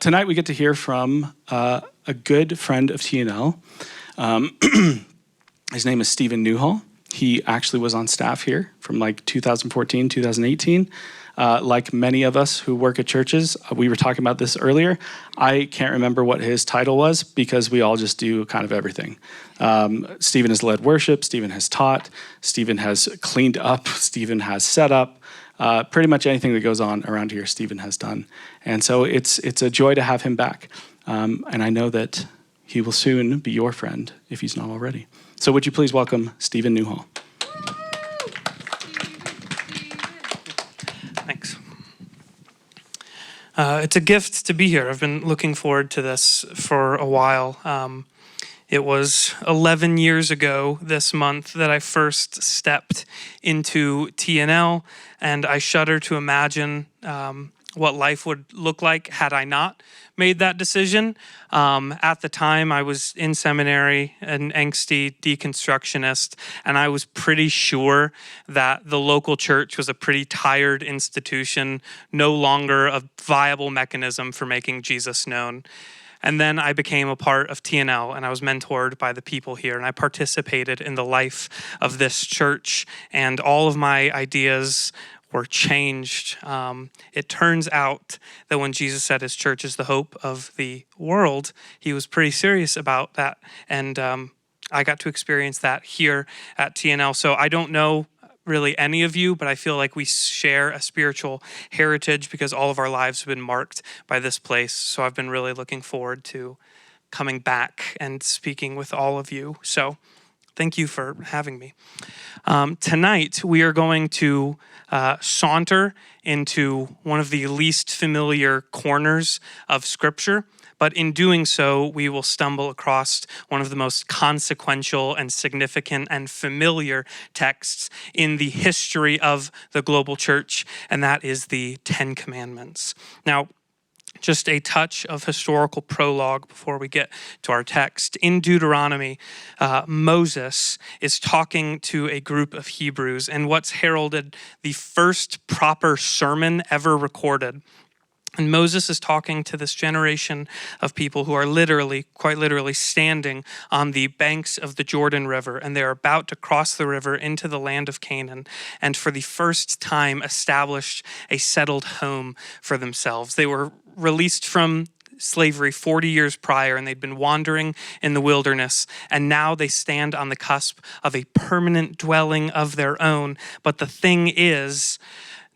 Tonight we get to hear from a good friend of TNL. His name is Stephen Newhall. He actually was on staff here from like 2014, 2018. Like many of us who work at churches, we were talking about this earlier. I can't remember what his title was because we all just do kind of everything. Stephen has led worship, Stephen has taught, Stephen has cleaned up, Stephen has set up. Pretty much anything that goes on around here, Stephen has done. And so it's a joy to have him back. And I know that he will soon be your friend if he's not already. So would you please welcome Stephen Newhall. Thanks. It's a gift to be here. I've been looking forward to this for a while. It was 11 years ago this month that I first stepped into TNL, and I shudder to imagine what life would look like had I not made that decision. At the time, I was in seminary, an angsty deconstructionist, and I was pretty sure that the local church was a pretty tired institution, no longer a viable mechanism for making Jesus known. And then I became a part of TNL, and I was mentored by the people here, and I participated in the life of this church, and all of my ideas were changed. It turns out that when Jesus said his church is the hope of the world, he was pretty serious about that, and I got to experience that here at TNL. So I don't know really any of you, but I feel like we share a spiritual heritage because all of our lives have been marked by this place. So I've been really looking forward to coming back and speaking with all of you. So thank you for having me. Tonight, we are going to saunter into one of the least familiar corners of Scripture. But in doing so, we will stumble across one of the most consequential and significant and familiar texts in the history of the global church, and that is the Ten Commandments. Now, just a touch of historical prologue before we get to our text. In Deuteronomy, Moses is talking to a group of Hebrews, and what's heralded the first proper sermon ever recorded. And Moses is talking to this generation of people who are quite literally standing on the banks of the Jordan River, and they're about to cross the river into the land of Canaan, and for the first time established a settled home for themselves. They were released from slavery 40 years prior, and they'd been wandering in the wilderness, and now they stand on the cusp of a permanent dwelling of their own. But the thing is,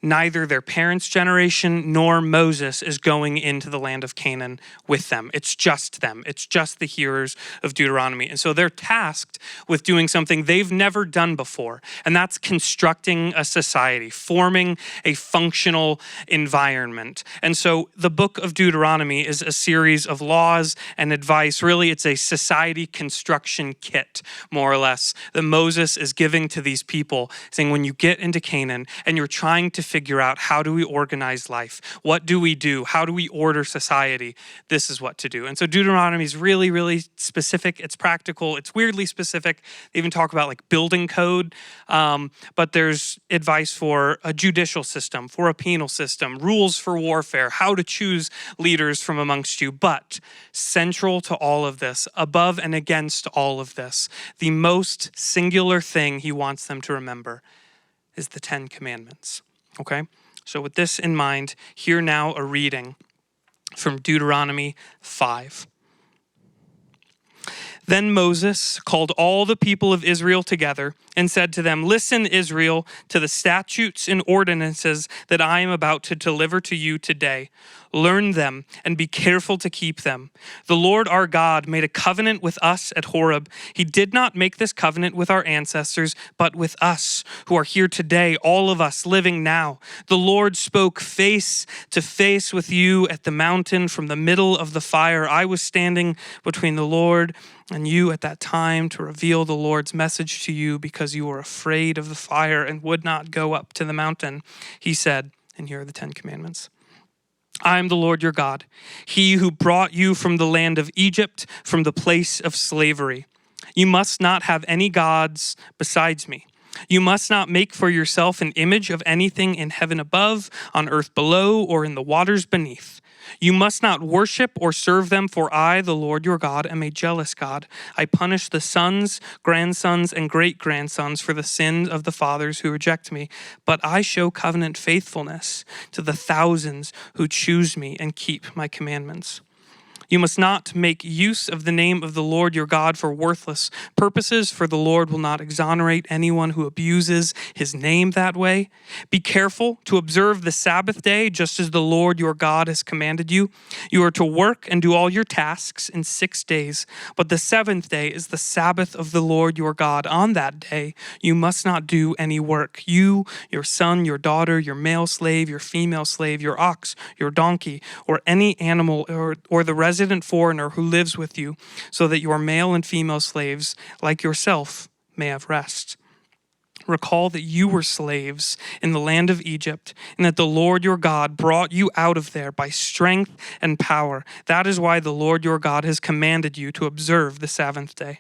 neither their parents' generation nor Moses is going into the land of Canaan with them. It's just them. It's just the hearers of Deuteronomy. And so they're tasked with doing something they've never done before, and that's constructing a society, forming a functional environment. And so the book of Deuteronomy is a series of laws and advice. Really, it's a society construction kit, more or less, that Moses is giving to these people, saying, when you get into Canaan and you're trying to figure out how do we organize life? What do we do? How do we order society? This is what to do. And so Deuteronomy is really, really specific. It's practical. It's weirdly specific. They even talk about like building code. But there's advice for a judicial system, for a penal system, rules for warfare, how to choose leaders from amongst you. But central to all of this, above and against all of this, the most singular thing he wants them to remember is the Ten Commandments. Okay, so with this in mind, hear now a reading from Deuteronomy 5. Then Moses called all the people of Israel together and said to them, "Listen, Israel, to the statutes and ordinances that I am about to deliver to you today. Learn them and be careful to keep them. The Lord our God made a covenant with us at Horeb. He did not make this covenant with our ancestors, but with us who are here today, all of us living now. The Lord spoke face to face with you at the mountain from the middle of the fire. I was standing between the Lord and you at that time to reveal the Lord's message to you because you were afraid of the fire and would not go up to the mountain." He said, and here are the Ten Commandments. "I am the Lord your God, he who brought you from the land of Egypt, from the place of slavery. You must not have any gods besides me. You must not make for yourself an image of anything in heaven above, on earth below, or in the waters beneath. You must not worship or serve them, for I, the Lord your God, am a jealous God. I punish the sons, grandsons, and great-grandsons for the sins of the fathers who reject me. But I show covenant faithfulness to the thousands who choose me and keep my commandments. You must not make use of the name of the Lord your God for worthless purposes, for the Lord will not exonerate anyone who abuses his name that way. Be careful to observe the Sabbath day, just as the Lord your God has commanded you. You are to work and do all your tasks in 6 days, but the seventh day is the Sabbath of the Lord your God. On that day, you must not do any work. You, your son, your daughter, your male slave, your female slave, your ox, your donkey, or any animal, or the resident foreigner who lives with you, so that your male and female slaves, like yourself, may have rest. Recall that you were slaves in the land of Egypt, and that the Lord your God brought you out of there by strength and power. That is why the Lord your God has commanded you to observe the Sabbath day.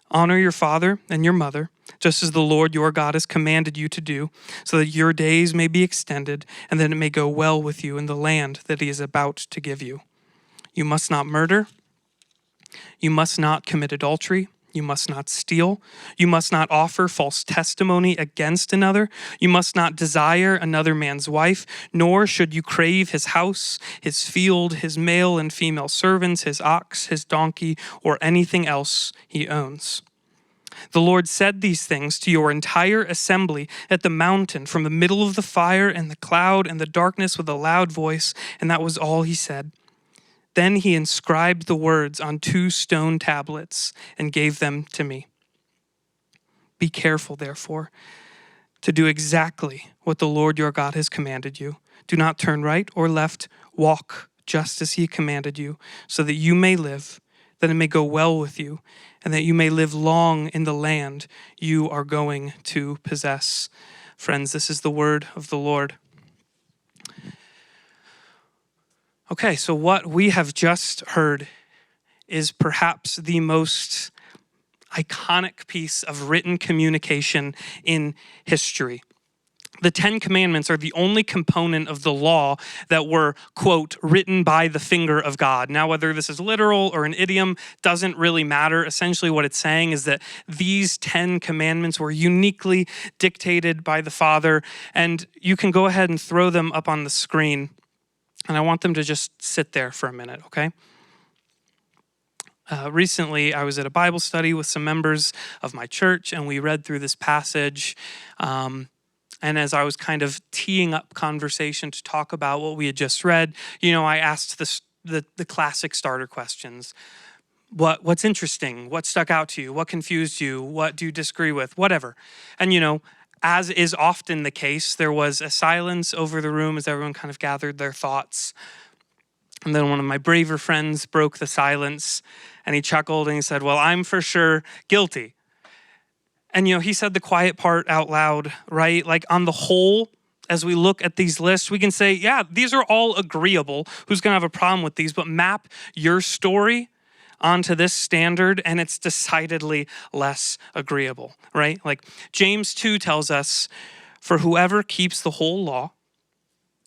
Honor your father and your mother, just as the Lord your God has commanded you to do, so that your days may be extended, and that it may go well with you in the land that he is about to give you. You must not murder. You must not commit adultery. You must not steal. You must not offer false testimony against another. You must not desire another man's wife, nor should you crave his house, his field, his male and female servants, his ox, his donkey, or anything else he owns. The Lord said these things to your entire assembly at the mountain from the middle of the fire and the cloud and the darkness with a loud voice, and that was all he said. Then he inscribed the words on 2 stone tablets and gave them to me. Be careful, therefore, to do exactly what the Lord your God has commanded you. Do not turn right or left. Walk just as he commanded you, so that you may live, that it may go well with you, and that you may live long in the land you are going to possess. Friends, this is the word of the Lord. Okay, so what we have just heard is perhaps the most iconic piece of written communication in history. The 10 Commandments are the only component of the law that were, quote, written by the finger of God. Now, whether this is literal or an idiom doesn't really matter. Essentially, what it's saying is that these 10 commandments were uniquely dictated by the Father, and you can go ahead and throw them up on the screen. And I want them to just sit there for a minute, okay? Recently, I was at a Bible study with some members of my church, and we read through this passage. And as I was kind of teeing up conversation to talk about what we had just read, I asked the classic starter questions. What's interesting? What stuck out to you? What confused you? What do you disagree with? Whatever. And, as is often the case, there was a silence over the room as everyone kind of gathered their thoughts. And then one of my braver friends broke the silence, and he chuckled and he said, well, I'm for sure guilty. And, he said the quiet part out loud, right? Like on the whole, as we look at these lists, we can say, yeah, these are all agreeable. Who's going to have a problem with these? But map your story onto this standard, and it's decidedly less agreeable, right? Like James 2 tells us, for whoever keeps the whole law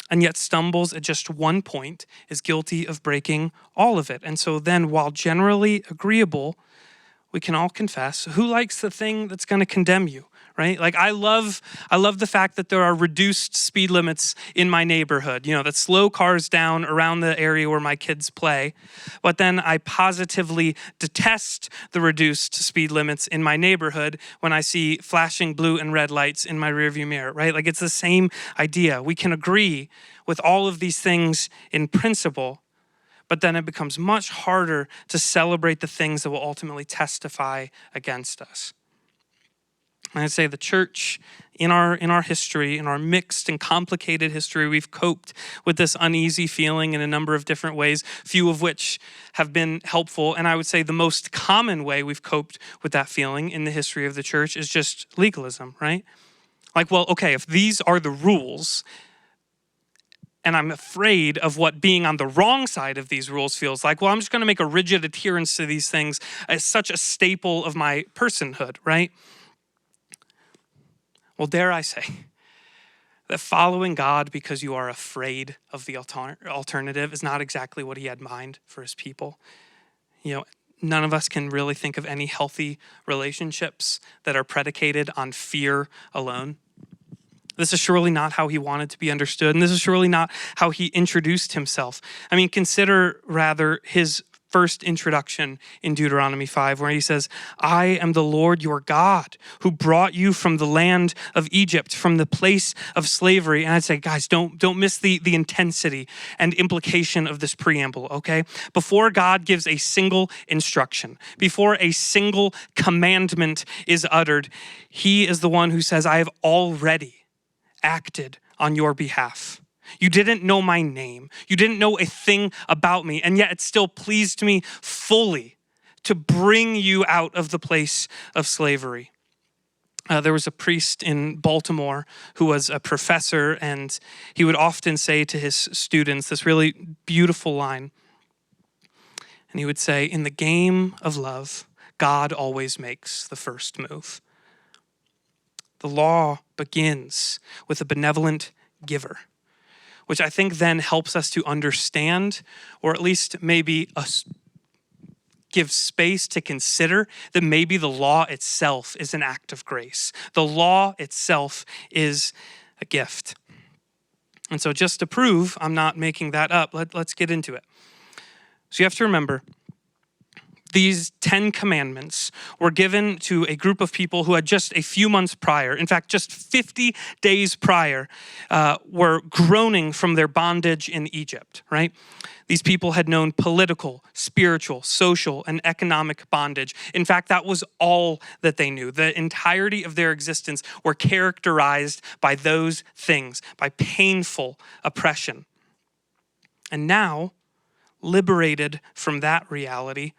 and yet stumbles at just one point is guilty of breaking all of it. And so then, while generally agreeable, we can all confess, who likes the thing that's going to condemn you, right? Like I love the fact that there are reduced speed limits in my neighborhood, that slow cars down around the area where my kids play. But then I positively detest the reduced speed limits in my neighborhood when I see flashing blue and red lights in my rearview mirror, right? Like it's the same idea. We can agree with all of these things in principle, but then it becomes much harder to celebrate the things that will ultimately testify against us. And I'd say the church, in our history, in our mixed and complicated history, we've coped with this uneasy feeling in a number of different ways, few of which have been helpful. And I would say the most common way we've coped with that feeling in the history of the church is just legalism, right? Like, well, okay, if these are the rules, and I'm afraid of what being on the wrong side of these rules feels like, well, I'm just going to make a rigid adherence to these things as such a staple of my personhood, right? Well, dare I say That following God because you are afraid of the alternative is not exactly what he had in mind for his people. None of us can really think of any healthy relationships that are predicated on fear alone. This is surely not how he wanted to be understood, and this is surely not how he introduced himself. I mean, consider rather his first introduction in Deuteronomy 5, where he says, I am the Lord your God who brought you from the land of Egypt, from the place of slavery. And I'd say, guys, don't miss the intensity and implication of this preamble, okay? Before God gives a single instruction, before a single commandment is uttered, he is the one who says, I have already acted on your behalf. You didn't know my name. You didn't know a thing about me, and yet it still pleased me fully to bring you out of the place of slavery. There was a priest in Baltimore who was a professor, and he would often say to his students this really beautiful line. And he would say, in the game of love, God always makes the first move. The law begins with a benevolent giver, which I think then helps us to understand, or at least maybe give space to consider that maybe the law itself is an act of grace. The law itself is a gift. And so just to prove I'm not making that up, let's get into it. So you have to remember, these 10 commandments were given to a group of people who had just a few months prior, in fact, just 50 days prior, were groaning from their bondage in Egypt, right? These people had known political, spiritual, social, and economic bondage. In fact, that was all that they knew. The entirety of their existence were characterized by those things, by painful oppression. And now, liberated from that reality,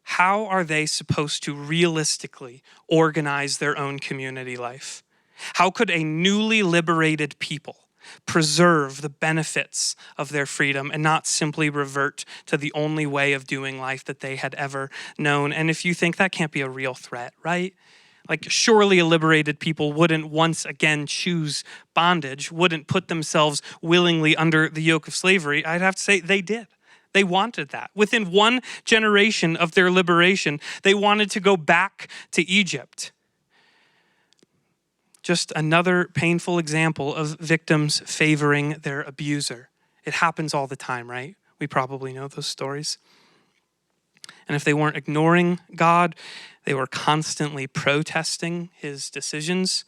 how are they supposed to realistically organize their own community life? How could a newly liberated people preserve the benefits of their freedom and not simply revert to the only way of doing life that they had ever known? And if you think that can't be a real threat, right? Like, surely a liberated people wouldn't once again choose bondage, wouldn't put themselves willingly under the yoke of slavery. I'd have to say they did. They wanted that. Within one generation of their liberation, they wanted to go back to Egypt. Just another painful example of victims favoring their abuser. It happens all the time, right? We probably know those stories. And if they weren't ignoring God, they were constantly protesting his decisions.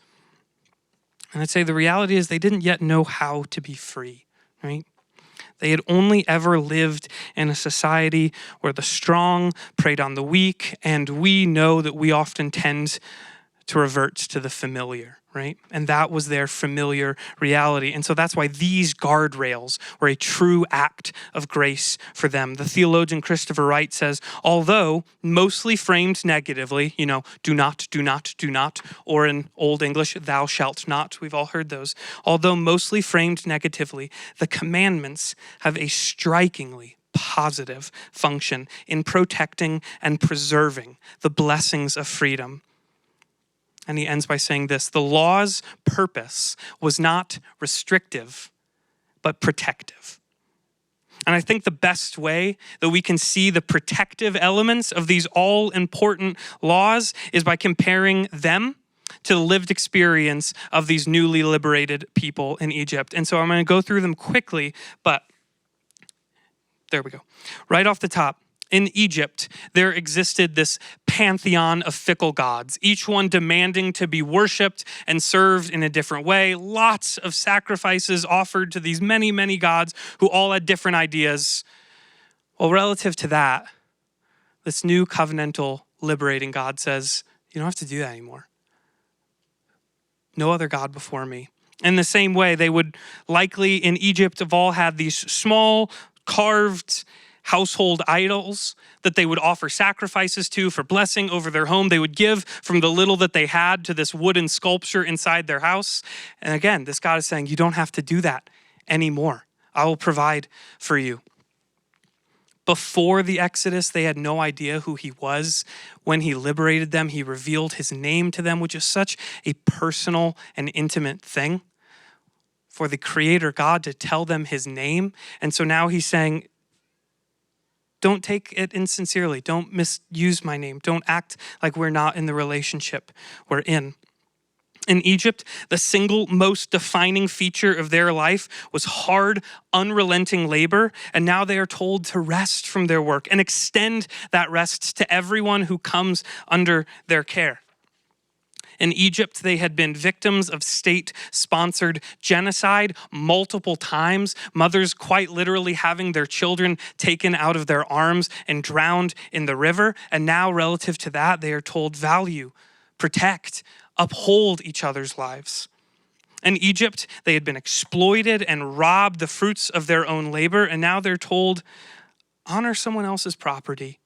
And I'd say the reality is they didn't yet know how to be free, right? They had only ever lived in a society where the strong preyed on the weak, and we know that we often tend to revert to the familiar, right? And that was their familiar reality. And so that's why these guardrails were a true act of grace for them. The theologian Christopher Wright says, although mostly framed negatively, do not, do not, do not, or in Old English, thou shalt not. We've all heard those. Although mostly framed negatively, the commandments have a strikingly positive function in protecting and preserving the blessings of freedom. And he ends by saying this: the law's purpose was not restrictive, but protective. And I think the best way that we can see the protective elements of these all-important laws is by comparing them to the lived experience of these newly liberated people in Egypt. And so I'm going to go through them quickly, but there we go. Right off the top, in Egypt, there existed this pantheon of fickle gods, each one demanding to be worshipped and served in a different way. Lots of sacrifices offered to these many, many gods who all had different ideas. Well, relative to that, this new covenantal liberating God says, you don't have to do that anymore. No other God before me. In the same way, they would likely in Egypt have all had these small carved household idols that they would offer sacrifices to for blessing over their home. They would give from the little that they had to this wooden sculpture inside their house. And again, this God is saying, you don't have to do that anymore. I will provide for you. Before the Exodus, they had no idea who he was. When he liberated them, he revealed his name to them, which is such a personal and intimate thing. for the Creator God to tell them his name. And so now he's saying, don't take it insincerely. Don't misuse my name. Don't act like we're not in the relationship we're in. In Egypt, the single most defining feature of their life was hard, unrelenting labor, and now they are told to rest from their work and extend that rest to everyone who comes under their care. In Egypt, they had been victims of state-sponsored genocide multiple times, mothers quite literally having their children taken out of their arms and drowned in the river. And now, relative to that, they are told value, protect, uphold each other's lives. In Egypt, they had been exploited and robbed the fruits of their own labor, and now they're told, honor someone else's property.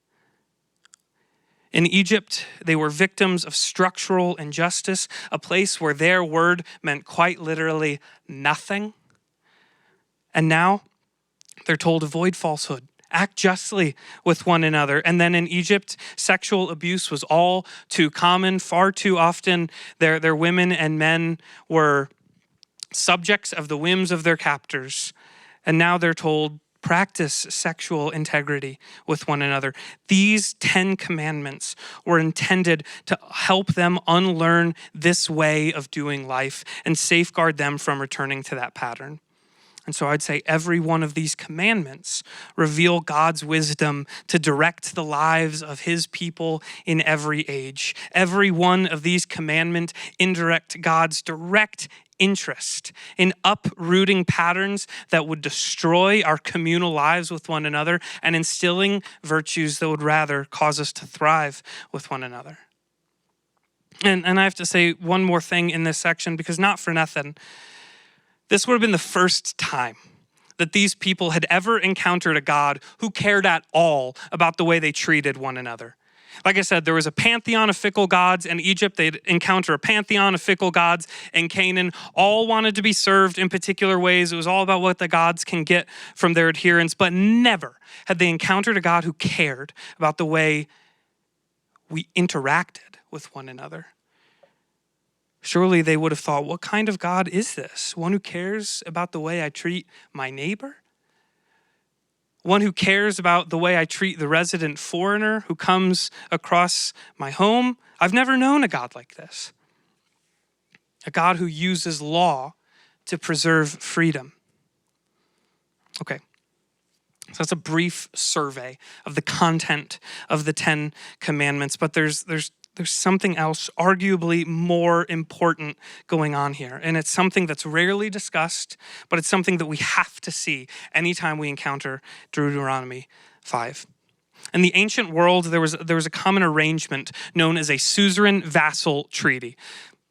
In Egypt, they were victims of structural injustice, a place where their word meant quite literally nothing. And now they're told avoid falsehood, act justly with one another. And then in Egypt, sexual abuse was all too common. Far too often, their women and men were subjects of the whims of their captors. And now they're told, practice sexual integrity with one another. These 10 commandments were intended to help them unlearn this way of doing life and safeguard them from returning to that pattern. And so I'd say every one of these commandments reveal God's wisdom to direct the lives of his people in every age. Every one of these commandments indirect God's direct interest in uprooting patterns that would destroy our communal lives with one another and instilling virtues that would rather cause us to thrive with one another. And I have to say one more thing in this section, because not for nothing, this would have been the first time that these people had ever encountered a God who cared at all about the way they treated one another. Like I said, there was a pantheon of fickle gods in Egypt. They'd encounter a pantheon of fickle gods in Canaan. All wanted to be served in particular ways. It was all about what the gods can get from their adherents. But never had they encountered a God who cared about the way we interacted with one another. Surely they would have thought, what kind of God is this? One who cares about the way I treat my neighbor? One who cares about the way I treat the resident foreigner who comes across my home? I've never known a God like this. A God who uses law to preserve freedom. Okay, so that's a brief survey of the content of the 10 commandments, but there's something else arguably more important going on here. And it's something that's rarely discussed, but it's something that we have to see anytime we encounter Deuteronomy 5. In the ancient world, there was a common arrangement known as a suzerain-vassal treaty.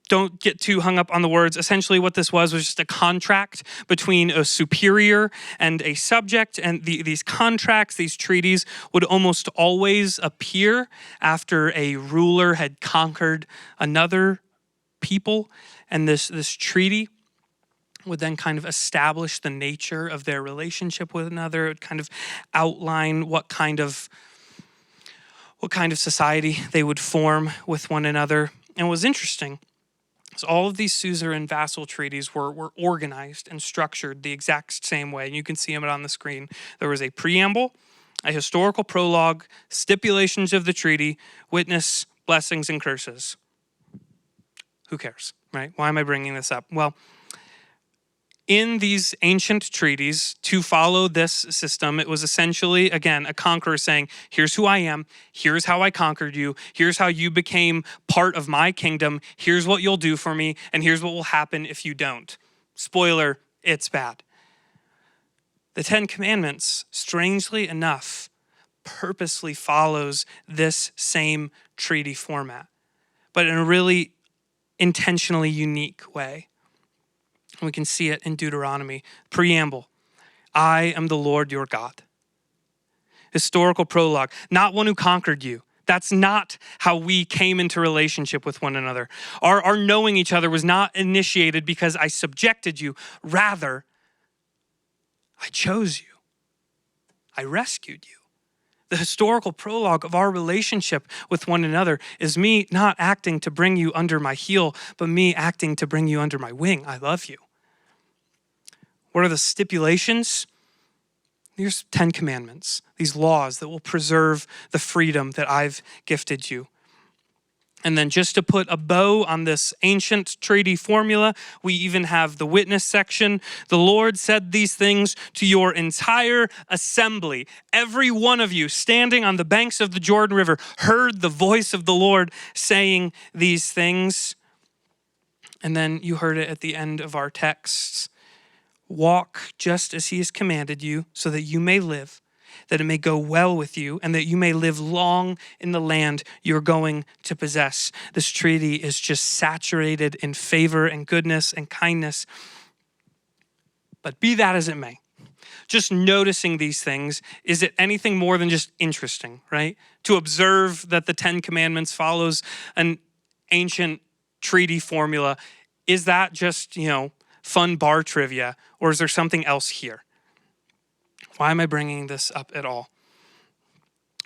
Don't get too hung up on the words. Essentially what this was just a contract between a superior and a subject. And these contracts, these treaties would almost always appear after a ruler had conquered another people. And this treaty would then kind of establish the nature of their relationship with another. It would kind of outline what kind of society they would form with one another. And it was interesting. So all of these suzerain vassal treaties were organized and structured the exact same way. And you can see them on the screen. There was a preamble, a historical prologue, stipulations of the treaty, witness, blessings, and curses. Who cares, right? Why am I bringing this up? Well, in these ancient treaties, to follow this system, it was essentially, again, a conqueror saying, here's who I am, here's how I conquered you, here's how you became part of my kingdom, here's what you'll do for me, and here's what will happen if you don't. Spoiler, it's bad. The 10 Commandments, strangely enough, purposely follows this same treaty format, but in a really intentionally unique way. And we can see it in Deuteronomy. Preamble, I am the Lord your God. Historical prologue, not one who conquered you. That's not how we came into relationship with one another. Our knowing each other was not initiated because I subjected you. Rather, I chose you. I rescued you. The historical prologue of our relationship with one another is me not acting to bring you under my heel, but me acting to bring you under my wing. I love you. What are the stipulations? Here's 10 commandments, these laws that will preserve the freedom that I've gifted you. And then just to put a bow on this ancient treaty formula, we even have the witness section. The Lord said these things to your entire assembly. Every one of you standing on the banks of the Jordan River heard the voice of the Lord saying these things. And then you heard it at the end of our texts. Walk just as he has commanded you, so that you may live, that it may go well with you, and that you may live long in the land you're going to possess. This treaty is just saturated in favor and goodness and kindness. But be that as it may, just noticing these things, is it anything more than just interesting, right? To observe that the 10 Commandments follows an ancient treaty formula, is that just, fun bar trivia, or is there something else here? Why am I bringing this up at all?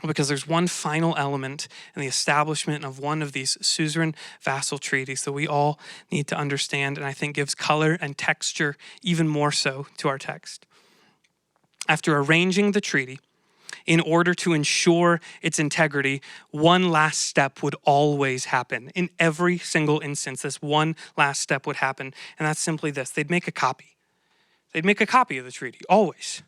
Well, because there's one final element in the establishment of one of these suzerain vassal treaties that we all need to understand, and I think gives color and texture even more so to our text. After arranging the treaty, in order to ensure its integrity, one last step would always happen. In every single instance, this one last step would happen, and that's simply this. They'd make a copy. They'd make a copy of the treaty, always.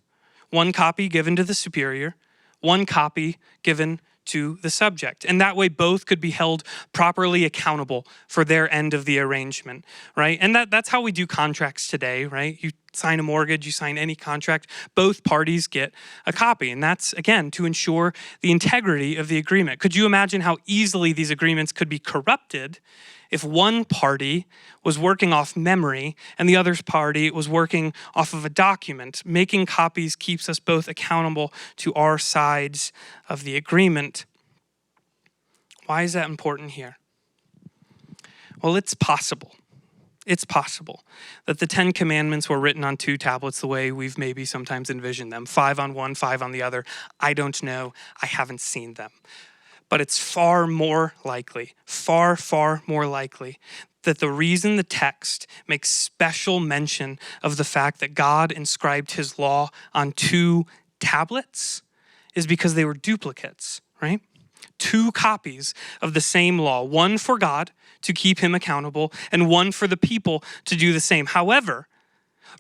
One copy given to the superior, one copy given to the subject. And that way both could be held properly accountable for their end of the arrangement, right? And that's how we do contracts today, right? You sign a mortgage, you sign any contract, both parties get a copy. And that's, again, to ensure the integrity of the agreement. Could you imagine how easily these agreements could be corrupted if one party was working off memory and the other party was working off of a document? Making copies keeps us both accountable to our sides of the agreement. Why is that important here? Well, it's possible that the 10 Commandments were written on 2 tablets the way we've maybe sometimes envisioned them. 5 on one, 5 on the other. I don't know. I haven't seen them. But it's far more likely that the reason the text makes special mention of the fact that God inscribed his law on 2 tablets is because they were duplicates, right? 2 copies of the same law, one for God to keep him accountable and one for the people to do the same. However,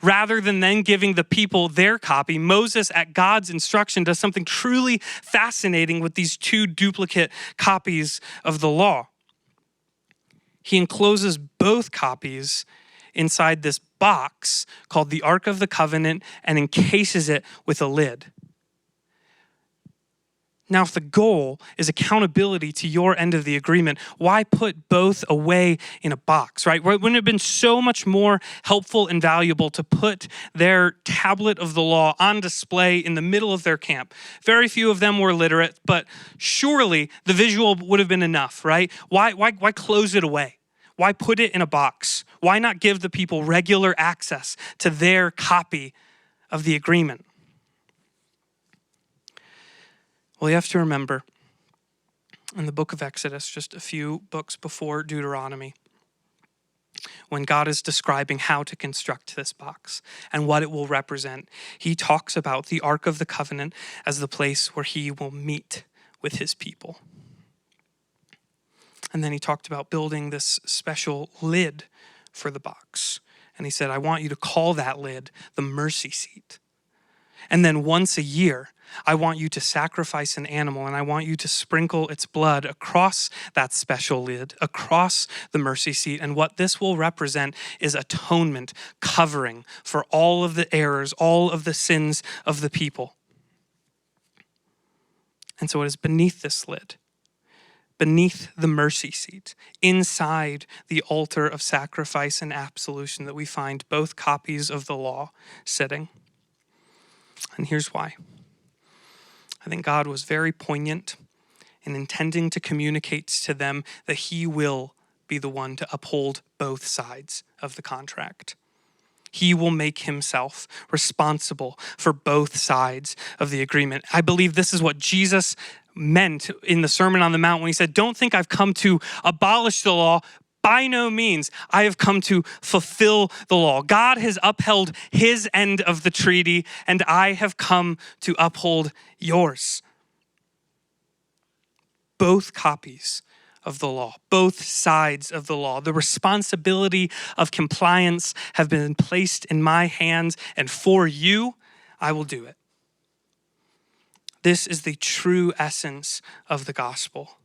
rather than then giving the people their copy, Moses, at God's instruction, does something truly fascinating with these 2 duplicate copies of the law. He encloses both copies inside this box called the Ark of the Covenant and encases it with a lid. Now, if the goal is accountability to your end of the agreement, why put both away in a box, right? Wouldn't it have been so much more helpful and valuable to put their tablet of the law on display in the middle of their camp? Very few of them were literate, but surely the visual would have been enough, right? Why close it away? Why put it in a box? Why not give the people regular access to their copy of the agreement? Well, you have to remember, in the book of Exodus, just a few books before Deuteronomy, when God is describing how to construct this box and what it will represent, he talks about the Ark of the Covenant as the place where he will meet with his people. And then he talked about building this special lid for the box. And he said, I want you to call that lid the mercy seat. And then once a year, I want you to sacrifice an animal and I want you to sprinkle its blood across that special lid, across the mercy seat. And what this will represent is atonement, covering for all of the errors, all of the sins of the people. And so it is beneath this lid, beneath the mercy seat, inside the altar of sacrifice and absolution, that we find both copies of the law sitting. And here's why. I think God was very poignant in intending to communicate to them that he will be the one to uphold both sides of the contract. He will make himself responsible for both sides of the agreement. I believe this is what Jesus meant in the Sermon on the Mount when he said, don't think I've come to abolish the law, By no means. I have come to fulfill the law. God has upheld his end of the treaty, and I have come to uphold yours. Both copies of the law, both sides of the law, the responsibility of compliance have been placed in my hands, and for you, I will do it. This is the true essence of the gospel.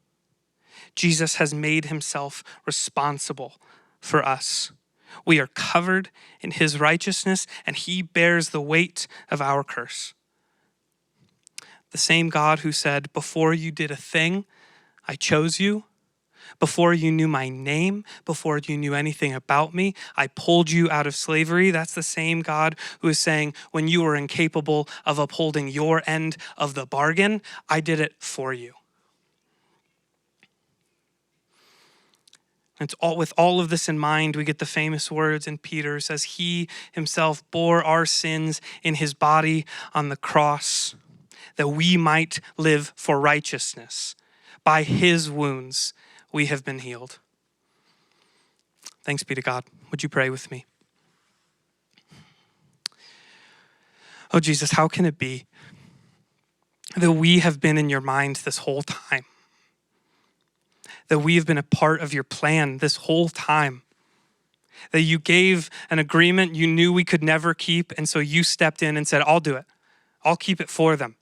Jesus has made himself responsible for us. We are covered in his righteousness, and he bears the weight of our curse. The same God who said, before you did a thing, I chose you. Before you knew my name, before you knew anything about me, I pulled you out of slavery. That's the same God who is saying, when you were incapable of upholding your end of the bargain, I did it for you. And with all of this in mind, we get the famous words in Peter says, he himself bore our sins in his body on the cross, that we might live for righteousness. By his wounds, we have been healed. Thanks be to God. Would you pray with me? Oh, Jesus, how can it be that we have been in your mind this whole time? That we have been a part of your plan this whole time? That you gave an agreement you knew we could never keep, and so you stepped in and said, I'll do it. I'll keep it for them.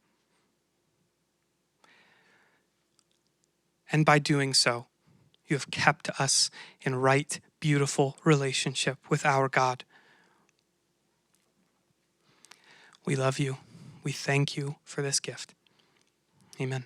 And by doing so, you have kept us in right, beautiful relationship with our God. We love you. We thank you for this gift. Amen.